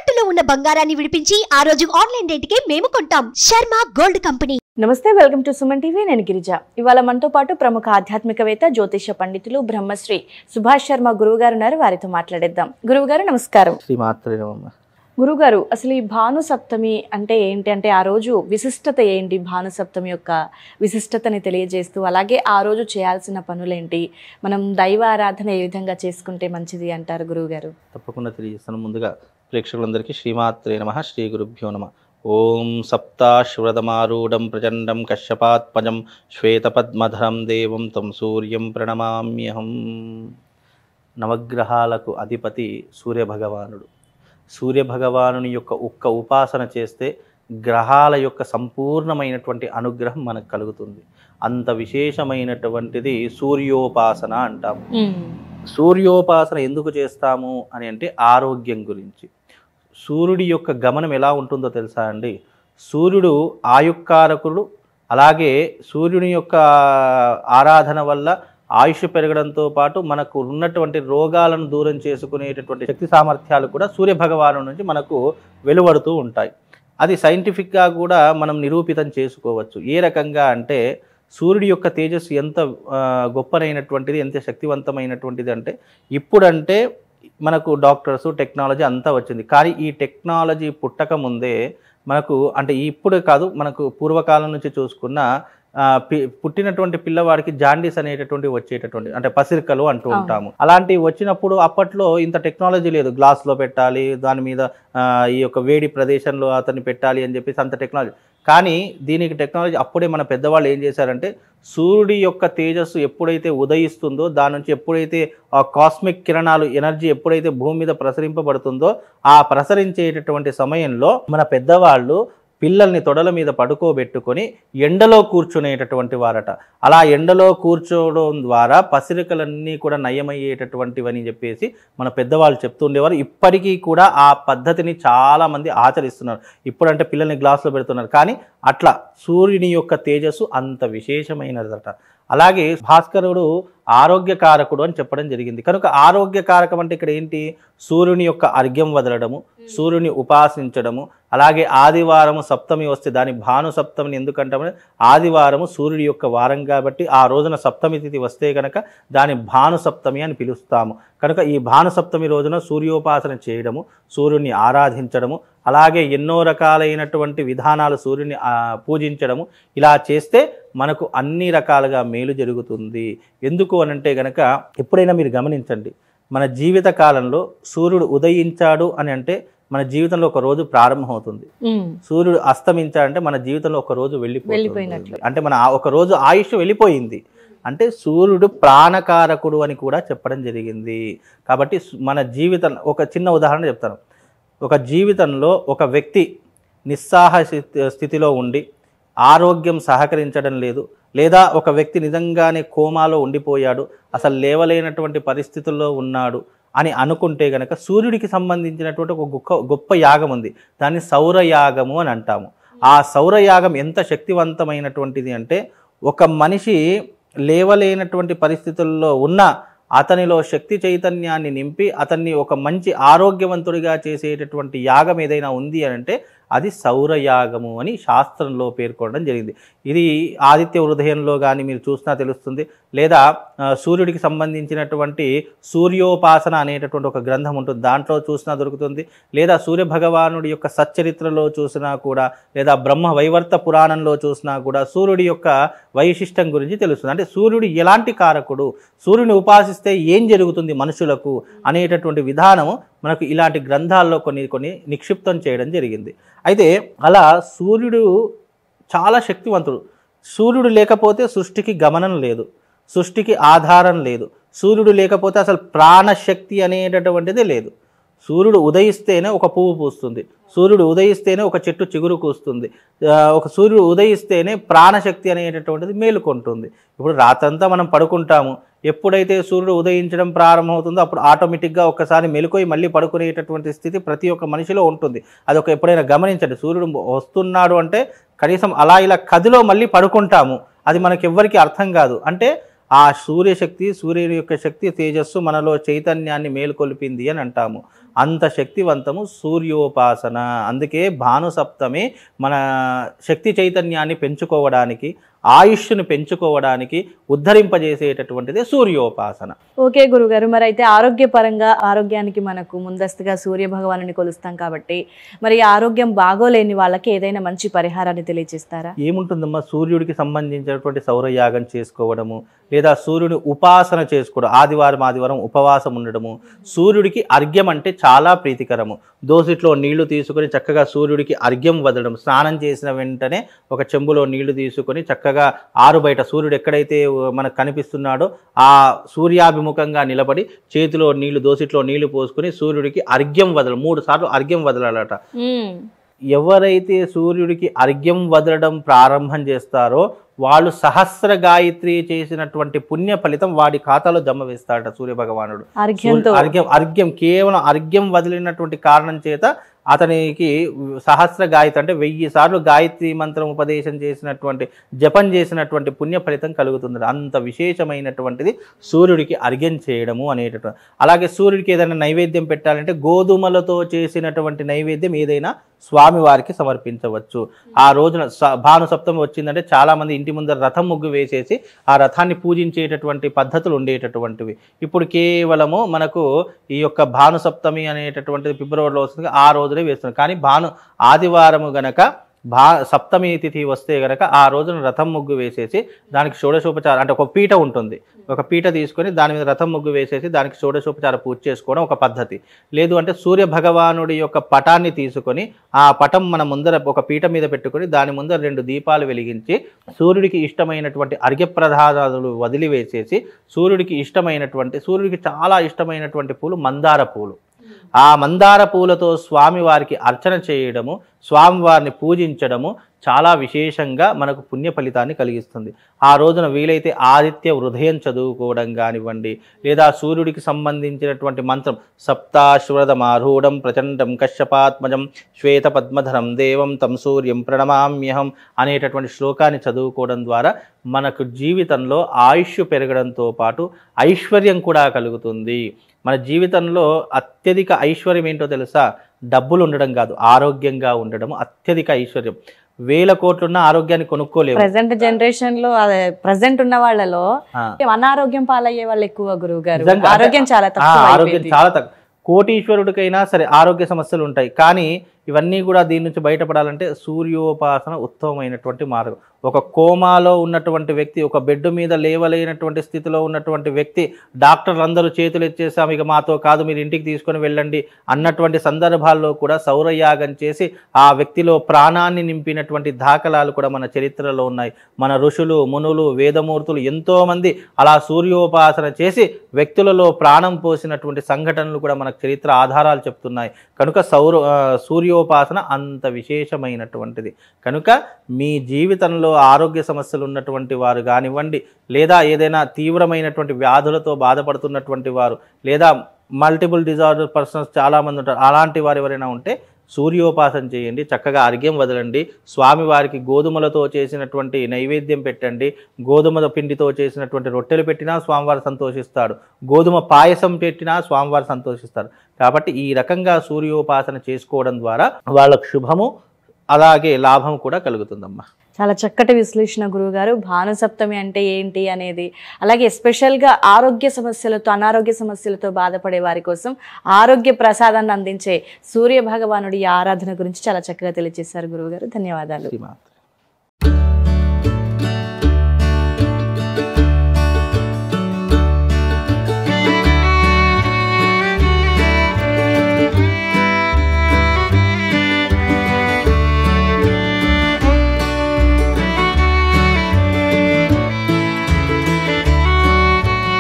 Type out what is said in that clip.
తాకట్టులో ఉన్న బంగారాన్ని విడిపించి ఆ రోజు ఆన్లైన్ రేటుకే మేము కొంటాం. Sharma gold company. నమస్తే, వెల్కమ్ టు సుమన్ టీవీ. నేను గిరిజ. ఇవాళ మనతో పాటు ప్రముఖ ఆధ్యాత్మికవేత్త, జ్యోతిష పండితులు బ్రహ్మశ్రీ సుభాష్ శర్మ గురువు గారు ఉన్నారు. వారితో మాట్లాడేద్దాం. గురువు గారు నమస్కారం. గురుగారు, అసలు ఈ భాను సప్తమి అంటే ఏంటి? అంటే ఆ రోజు విశిష్టత ఏంటి? భాను సప్తమి యొక్క విశిష్టతని తెలియజేస్తూ, అలాగే ఆ రోజు చేయాల్సిన పనులేంటి, మనం దైవ ఆరాధన ఏ విధంగా చేసుకుంటే మంచిది అంటారు గురువుగారు? తప్పకుండా తెలియజేస్తాను. ముందుగా ప్రేక్షకులందరికీ శ్రీమాత్రే నమః, శ్రీ గురుభ్యో నమః. ఓం సప్తాశ్వరథమారూఢం ప్రచండం కశ్యపాత్మజం శ్వేతపద్మధరం దేవం తం సూర్యం ప్రణమామ్యహం. నవగ్రహాలకు అధిపతి సూర్యభగవానుడు. సూర్యభగవానుని యొక్క ఒక్క ఉపాసన చేస్తే గ్రహాల యొక్క సంపూర్ణమైనటువంటి అనుగ్రహం మనకు కలుగుతుంది. అంత విశేషమైనటువంటిది సూర్యోపాసన అంటాము. సూర్యోపాసన ఎందుకు చేస్తాము అని అంటే ఆరోగ్యం గురించి. సూర్యుడి యొక్క గమనం ఎలా ఉంటుందో తెలుసా అండి? సూర్యుడు ఆయుక్కారకుడు. అలాగే సూర్యుని యొక్క ఆరాధన వల్ల ఆయుష్ పెరగడంతో పాటు మనకు ఉన్నటువంటి రోగాలను దూరం చేసుకునేటటువంటి శక్తి సామర్థ్యాలు కూడా సూర్యభగవాను నుంచి మనకు వెలువడుతూ ఉంటాయి. అది సైంటిఫిక్గా కూడా మనం నిరూపితం చేసుకోవచ్చు. ఏ రకంగా అంటే సూర్యుడి యొక్క తేజస్సు ఎంత గొప్పనైనటువంటిది, ఎంత శక్తివంతమైనటువంటిది అంటే, ఇప్పుడంటే మనకు డాక్టర్స్ టెక్నాలజీ అంతా వచ్చింది. కానీ ఈ టెక్నాలజీ పుట్టక ముందే మనకు, అంటే ఇప్పుడే కాదు, మనకు పూర్వకాలం నుంచి చూసుకున్న పుట్టినటువంటి పిల్లవాడికి జాండీస్ అనేటటువంటి వచ్చేటటువంటి, అంటే పసిరికలు అంటూ ఉంటాము. అలాంటివి వచ్చినప్పుడు అప్పట్లో ఇంత టెక్నాలజీ లేదు. గ్లాస్లో పెట్టాలి, దాని మీద ఈ యొక్క వేడి ప్రదేశంలో అతన్ని పెట్టాలి అని చెప్పేసి అంత టెక్నాలజీ. కానీ దీనికి టెక్నాలజీ అప్పుడే మన పెద్దవాళ్ళు ఏం చేశారంటే, సూర్యుడి యొక్క తేజస్సు ఎప్పుడైతే ఉదయిస్తుందో, దాని నుంచి ఎప్పుడైతే ఆ కాస్మిక్ కిరణాలు, ఎనర్జీ ఎప్పుడైతే భూమి మీద ప్రసరింపబడుతుందో, ఆ ప్రసరించేటటువంటి సమయంలో మన పెద్దవాళ్ళు పిల్లల్ని తొడల మీద పడుకోబెట్టుకొని ఎండలో కూర్చునేటటువంటి వారట. అలా ఎండలో కూర్చోవడం ద్వారా పసిరికలన్నీ కూడా నయమయ్యేటటువంటివని చెప్పేసి మన పెద్దవాళ్ళు చెప్తుండేవారు. ఇప్పటికీ కూడా ఆ పద్ధతిని చాలామంది ఆచరిస్తున్నారు. ఇప్పుడంటే పిల్లల్ని గ్లాసులో పెడుతున్నారు, కానీ అట్లా సూర్యుని యొక్క తేజస్సు అంత విశేషమైనదట. అలాగే భాస్కరుడు ఆరోగ్యకారకుడు అని చెప్పడం జరిగింది. కనుక ఆరోగ్యకారకం అంటే ఇక్కడ ఏంటి? సూర్యుని యొక్క అర్ఘ్యం వదలడము, సూర్యుని ఉపాసించడము. అలాగే ఆదివారము సప్తమి వస్తే దాని భాను సప్తమిని ఎందుకంటామని, ఆదివారము సూర్యుడి యొక్క వారం కాబట్టి ఆ రోజున సప్తమి తిథి వస్తే కనుక దాని భాను సప్తమి అని పిలుస్తాము. కనుక ఈ భాను సప్తమి రోజున సూర్యోపాసన చేయడము, సూర్యుని ఆరాధించడము, అలాగే ఎన్నో రకాలైనటువంటి విధానాలు సూర్యుని పూజించడము, ఇలా చేస్తే మనకు అన్ని రకాలుగా మేలు జరుగుతుంది. ఎందుకు అనంటే గనక, ఎప్పుడైనా మీరు గమనించండి, మన జీవిత కాలంలో సూర్యుడు ఉదయించాడు అని అంటే మన జీవితంలో ఒక రోజు ప్రారంభమవుతుంది. సూర్యుడు అస్తమించాడంటే మన జీవితంలో ఒక రోజు వెళ్ళిపోయినట్లు, అంటే మన ఒక రోజు ఆయుష్ వెళ్ళిపోయింది. అంటే సూర్యుడు ప్రాణకారకుడు అని కూడా చెప్పడం జరిగింది. కాబట్టి మన జీవితం, ఒక చిన్న ఉదాహరణ చెప్తాను. ఒక జీవితంలో ఒక వ్యక్తి నిస్సాహ స్థితిలో ఉండి ఆరోగ్యం సహకరించడం లేదు, లేదా ఒక వ్యక్తి నిజంగానే కోమాలో ఉండిపోయాడు, అసలు లేవలేనటువంటి పరిస్థితుల్లో ఉన్నాడు అని అనుకుంటే గనక సూర్యుడికి సంబంధించినటువంటి ఒక గొప్ప యాగం ఉంది. దాన్ని సౌరయాగము అని అంటాము. ఆ సౌరయాగం ఎంత శక్తివంతమైనటువంటిది అంటే, ఒక మనిషి లేవలేనటువంటి పరిస్థితుల్లో ఉన్న అతనిలో శక్తి చైతన్యాన్ని నింపి అతన్ని ఒక మంచి ఆరోగ్యవంతుడిగా చేసేటటువంటి యాగం ఏదైనా ఉంది అని అంటే అది సౌరయాగము అని శాస్త్రంలో పేర్కొనడం జరిగింది. ఇది ఆదిత్య హృదయంలో కానీ మీరు చూసినా తెలుస్తుంది, లేదా సూర్యుడికి సంబంధించినటువంటి సూర్యోపాసన అనేటటువంటి ఒక గ్రంథం ఉంటుంది, దాంట్లో చూసినా దొరుకుతుంది. లేదా సూర్యభగవానుడి యొక్క సచ్చరిత్రలో చూసినా కూడా, లేదా బ్రహ్మ వైవర్త పురాణంలో చూసినా కూడా సూర్యుడి యొక్క వైశిష్టం గురించి తెలుస్తుంది. అంటే సూర్యుడు ఎలాంటి కారకుడు, సూర్యుని ఉపాసిస్తే ఏం జరుగుతుంది మనుషులకు అనేటటువంటి విధానము మనకు ఇలాంటి గ్రంథాల్లో కొన్ని నిక్షిప్తం చేయడం జరిగింది. అయితే అలా సూర్యుడు చాలా శక్తివంతుడు. సూర్యుడు లేకపోతే సృష్టికి గమనం లేదు, సృష్టికి ఆధారం లేదు. సూర్యుడు లేకపోతే అసలు ప్రాణశక్తి అనేటటువంటిదే లేదు. సూర్యుడు ఉదయిస్తేనే ఒక పువ్వు పూస్తుంది, సూర్యుడు ఉదయిస్తేనే ఒక చెట్టు చిగురు కూస్తుంది, ఒక సూర్యుడు ఉదయిస్తేనే ప్రాణశక్తి అనేటటువంటిది మేలుకొంటుంది. ఇప్పుడు రాత్రంతా మనం పడుకుంటాము, ఎప్పుడైతే సూర్యుడు ఉదయించడం ప్రారంభమవుతుందో అప్పుడు ఆటోమేటిక్గా ఒక్కసారి మెలుకొని మళ్ళీ పడుకునేటటువంటి స్థితి ప్రతి ఒక్క మనిషిలో ఉంటుంది. అదొక ఎప్పుడైనా గమనించండి. సూర్యుడు వస్తున్నాడు అంటే కనీసం అలా ఇలా కదిలో మళ్ళీ పడుకుంటాము, అది మనకి ఎవ్వరికీ అర్థం కాదు. అంటే ఆ సూర్యశక్తి, సూర్యుని యొక్క శక్తి తేజస్సు మనలో చైతన్యాన్ని మేలుకొల్పింది అని అంటాము. అంత శక్తివంతము సూర్యోపాసన. అందుకే భాను సప్తమి మన శక్తి చైతన్యాన్ని పెంచుకోవడానికి, ఆయుష్ను పెంచుకోవడానికి ఉద్ధరింపజేసేటటువంటిది సూర్యోపాసన. ఓకే గురుగారు, మరి అయితే ఆరోగ్యపరంగా ఆరోగ్యానికి మనకు ముందస్తుగా సూర్య భగవానుని కొలుస్తాం కాబట్టి మరి ఆరోగ్యం బాగోలేని వాళ్ళకి ఏదైనా మంచి పరిహారాన్ని తెలియజేస్తారా? ఏముంటుందమ్మా, సూర్యుడికి సంబంధించినటువంటి సౌరయాగం చేసుకోవడము, లేదా సూర్యుని ఉపాసన చేసుకోవడం, ఆదివారం ఉపవాసం ఉండడము. సూర్యుడికి అర్ఘ్యం అంటే చాలా ప్రీతికరము. దోసిట్లో నీళ్లు తీసుకొని చక్కగా సూర్యుడికి అర్ఘ్యం వదలడం. స్నానం చేసిన వెంటనే ఒక చెంబులో నీళ్లు తీసుకొని చక్కగా ఆరు బయట సూర్యుడు ఎక్కడైతే మనకు కనిపిస్తున్నాడో ఆ సూర్యాభిముఖంగా నిలబడి చేతిలో నీళ్లు, దోసిట్లో నీళ్లు పోసుకొని సూర్యుడికి అర్ఘ్యం వదలడం. 3 సార్లు అర్ఘ్యం వదలాలట. ఎవరైతే సూర్యుడికి అర్ఘ్యం వదలడం ప్రారంభం చేస్తారో వాళ్ళు సహస్ర గాయత్రి చేసినటువంటి పుణ్య ఫలితం వాడి ఖాతాలో జమ వేస్తాడట సూర్య భగవానుడు. అర్ఘ్యం కేవలం అర్ఘ్యం వదిలినటువంటి కారణం చేత అతనికి సహస్ర గాయత్రి అంటే 1000 సార్లు గాయత్రి మంత్రం ఉపదేశం చేసినటువంటి, జపం చేసినటువంటి పుణ్య ఫలితం కలుగుతుంది. అంత విశేషమైనటువంటిది సూర్యుడికి అర్ఘ్యం చేయడము అనేటటువంటి. అలాగే సూర్యుడికి ఏదైనా నైవేద్యం పెట్టాలంటే గోధుమలతో చేసినటువంటి నైవేద్యం ఏదైనా స్వామివారికి సమర్పించవచ్చు. ఆ రోజున భాను సప్తమి వచ్చిందంటే చాలామంది ఇంటి ముందర రథం ముగ్గు వేసేసి ఆ రథాన్ని పూజించేటటువంటి పద్ధతులు ఉండేటటువంటివి. ఇప్పుడు కేవలము మనకు ఈ యొక్క భాను సప్తమి అనేటటువంటిది ఫిబ్రవరిలో వస్తుంది, ఆ రోజునే వేస్తున్నారు. కానీ ఆదివారము గనక సప్తమి తిథి వస్తే గనక ఆ రోజున రథం ముగ్గు వేసేసి దానికి షోడశోపచారం అంటే ఒక పీట ఉంటుంది, ఒక పీట తీసుకొని దాని మీద రథం ముగ్గు వేసేసి దానికి షోడశోపచార పూజ చేసుకోవడం ఒక పద్ధతి. లేదు అంటే సూర్య భగవానుడి యొక్క పటాన్ని తీసుకొని ఆ పటం మన ముందర ఒక పీట మీద పెట్టుకొని దాని ముందర 2 దీపాలు వెలిగించి సూర్యుడికి ఇష్టమైనటువంటి అర్ఘ్యప్రసాదాలు వదిలివేసేసి సూర్యుడికి చాలా ఇష్టమైనటువంటి పూలు మందార పూలు, ఆ మందార పూలతో స్వామివారికి అర్చన చేయడము, స్వామివారిని పూజించడము చాలా విశేషంగా మనకు పుణ్య ఫలితాన్ని కలిగిస్తుంది. ఆ రోజున వీలైతే ఆదిత్య హృదయం చదువుకోవడం కానివ్వండి, లేదా సూర్యుడికి సంబంధించినటువంటి మంత్రం సప్తాశ్వరదమారూఢం ప్రచండం కశ్యపాత్మజం శ్వేత పద్మధరం దేవం తం సూర్యం ప్రణమామ్యహం అనేటటువంటి శ్లోకాన్ని చదువుకోవడం ద్వారా మనకు జీవితంలో ఆయుష్ పెరగడంతో పాటు ఐశ్వర్యం కూడా కలుగుతుంది. మన జీవితంలో అత్యధిక ఐశ్వర్యం ఏంటో తెలుసా? డబ్బులు ఉండడం కాదు, ఆరోగ్యంగా ఉండడం అత్యధిక ఐశ్వర్యం. 1000 కోట్లున్న ఆరోగ్యాన్ని కొనుక్కోలేము. ప్రెసెంట్ జనరేషన్ లో ప్రెసెంట్ ఉన్న వాళ్ళలో అనారోగ్యం పాలయ్యే వాళ్ళు ఎక్కువ గురువు గారు. ఆరోగ్యం చాలా తక్కువ. కోటీశ్వరుడికైనా సరే ఆరోగ్య సమస్యలు ఉంటాయి. కానీ ఇవన్నీ కూడా దీని నుంచి బయటపడాలంటే సూర్యోపాసన ఉత్తమమైనటువంటి మార్గం. ఒక కోమాలో ఉన్నటువంటి వ్యక్తి, ఒక బెడ్ మీద లేవలేనటువంటి స్థితిలో ఉన్నటువంటి వ్యక్తి, డాక్టర్లు అందరూ చేతులు ఎత్తేసాం ఇక మాతో కాదు మీరు ఇంటికి తీసుకొని వెళ్ళండి అన్నటువంటి సందర్భాల్లో కూడా సౌరయాగం చేసి ఆ వ్యక్తిలో ప్రాణాన్ని నింపినటువంటి దాఖలాలు కూడా మన చరిత్రలో ఉన్నాయి. మన ఋషులు, మునులు, వేదమూర్తులు ఎంతోమంది అలా సూర్యోపాసన చేసి వ్యక్తులలో ప్రాణం పోసినటువంటి సంఘటనలు కూడా మనకు చరిత్ర ఆధారాలు చెప్తున్నాయి. కనుక సూర్యోపాసన అంత విశేషమైనటువంటిది. కనుక మీ జీవితంలో ఆరోగ్య సమస్యలు ఉన్నటువంటి వారు కానివ్వండి, లేదా ఏదైనా తీవ్రమైనటువంటి వ్యాధులతో బాధపడుతున్నటువంటి వారు, లేదా మల్టిపుల్ డిజార్డర్ పర్సన్స్ చాలామంది ఉంటారు, అలాంటి వారు ఎవరైనా ఉంటే సూర్యోపాసన చేయండి. చక్కగా అర్ఘ్యం వదలండి. స్వామివారికి గోధుమలతో చేసినటువంటి నైవేద్యం పెట్టండి. గోధుమ పిండితో చేసినటువంటి రొట్టెలు పెట్టినా స్వామివారు సంతోషిస్తాడు, గోధుమ పాయసం పెట్టినా స్వామివారు సంతోషిస్తారు. కాబట్టి ఈ రకంగా సూర్యోపాసన చేసుకోవడం ద్వారా వాళ్ళకు శుభము అలాగే లాభం కూడా కలుగుతుందమ్మా. చాలా చక్కటి విశ్లేషణ గురువుగారు. భాను సప్తమి అంటే ఏంటి అనేది, అలాగే ఎస్పెషల్గా ఆరోగ్య సమస్యలతో, అనారోగ్య సమస్యలతో బాధపడే వారి కోసం ఆరోగ్య ప్రసాదాన్ని అందించే సూర్య భగవానుడి ఆరాధన గురించి చాలా చక్కగా తెలియజేశారు గురువుగారు. ధన్యవాదాలు.